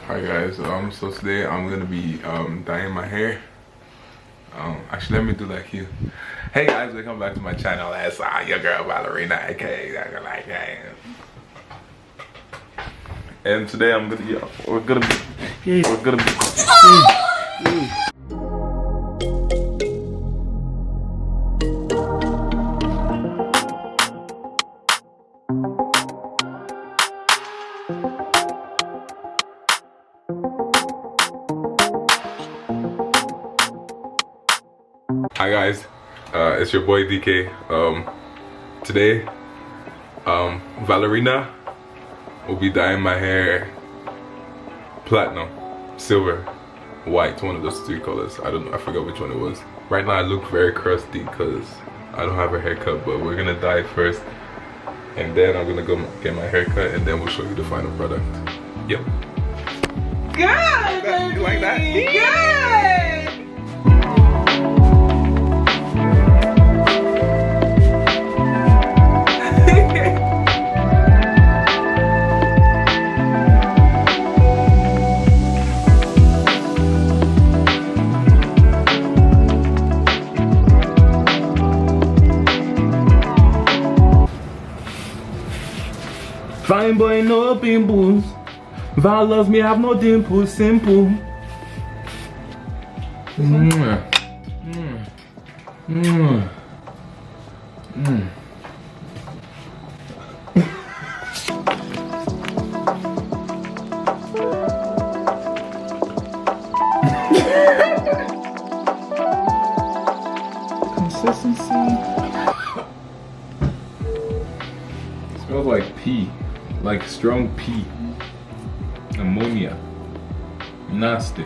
Hi guys, so today I'm gonna be dyeing my hair. Actually, let me do like you. Hey guys, welcome back to my channel. That's your girl Vallerina, aka. And today we're gonna be. Hi guys, it's your boy DK. Today, Vallerina will be dyeing my hair platinum, silver, white, one of those three colors. I don't know, I forgot which one it was. Right now I look very crusty because I don't have a haircut, but we're gonna dye it first. And then I'm gonna go get my haircut and then we'll show you the final product. Yep. Good! You like that? Good! Fine boy, no pimples. Val loves me, have no dimples, simple. Consistency. Smells like pee, like strong pee. Ammonia. Nasty.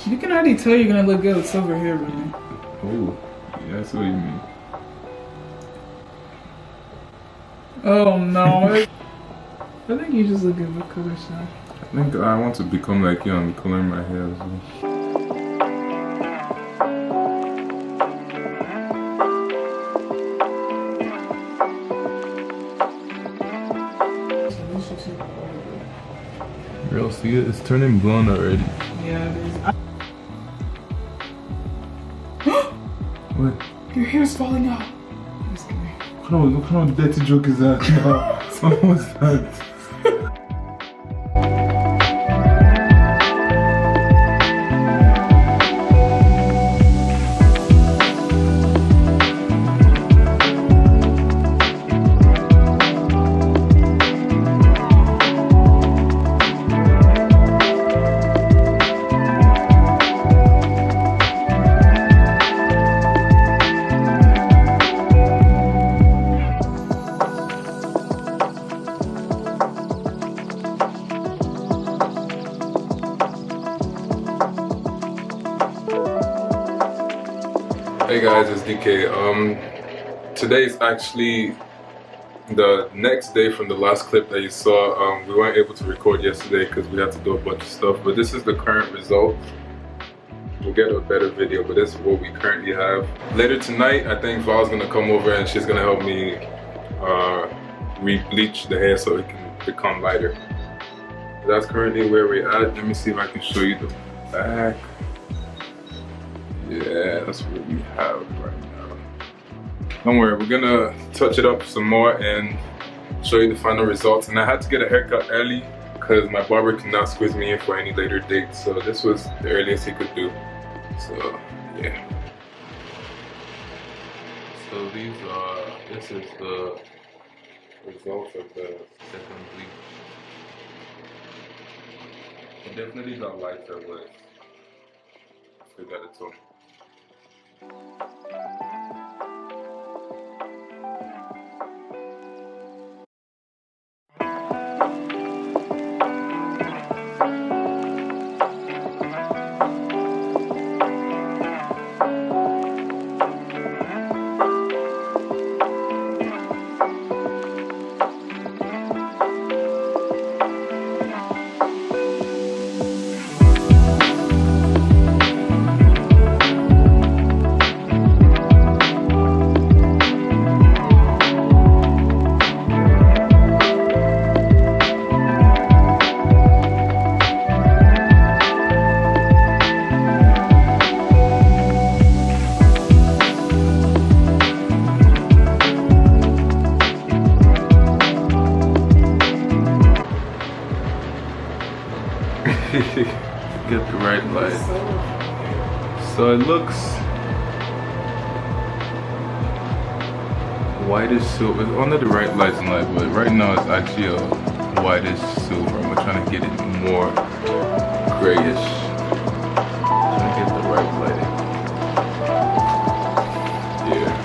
You can already tell you're gonna look good with silver hair, man. Oh, yeah, that's what you mean. Oh no. I think you just look good with color stuff. I think I want to become like you and coloring my hair as well. Girl, see it? It's turning blonde already. Yeah, it is. What? Your hair's falling out. Just kidding. What kind of dirty joke is that? What was that? Hey guys, it's DK. Today is actually the next day from the last clip that you saw. We weren't able to record yesterday because we had to do a bunch of stuff, but this is the current result. We'll get a better video, but this is what we currently have. Later tonight, I think Val's gonna come over and she's gonna help me re-bleach the hair so it can become lighter. That's currently where we're at. Let me see if I can show you the back. Yeah, that's what we have right now. Don't worry, we're gonna touch it up some more and show you the final results. And I had to get a haircut early because my barber could not squeeze me in for any later date. So this was the earliest he could do. So yeah. So this is the results of the second bleach. It definitely got lighter, but We got the toner. Get the right light. So it looks whitish silver. It's under the right lights and light, but right now it's actually a whitish silver. I'm trying to get it more grayish. Trying to get the right lighting. Yeah.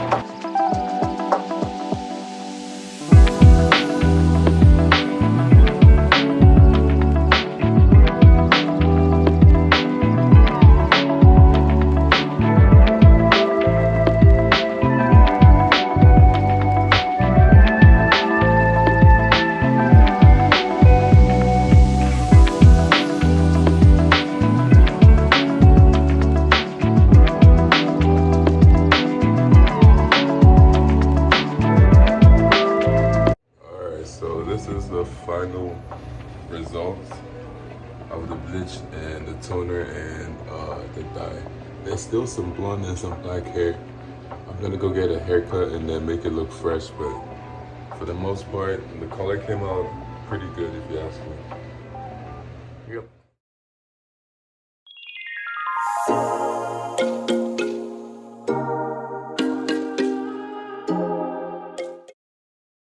This is the final result of the bleach and the toner and the dye. There's still some blonde and some black hair. I'm gonna go get a haircut and then make it look fresh, but for the most part, the color came out pretty good if you ask me.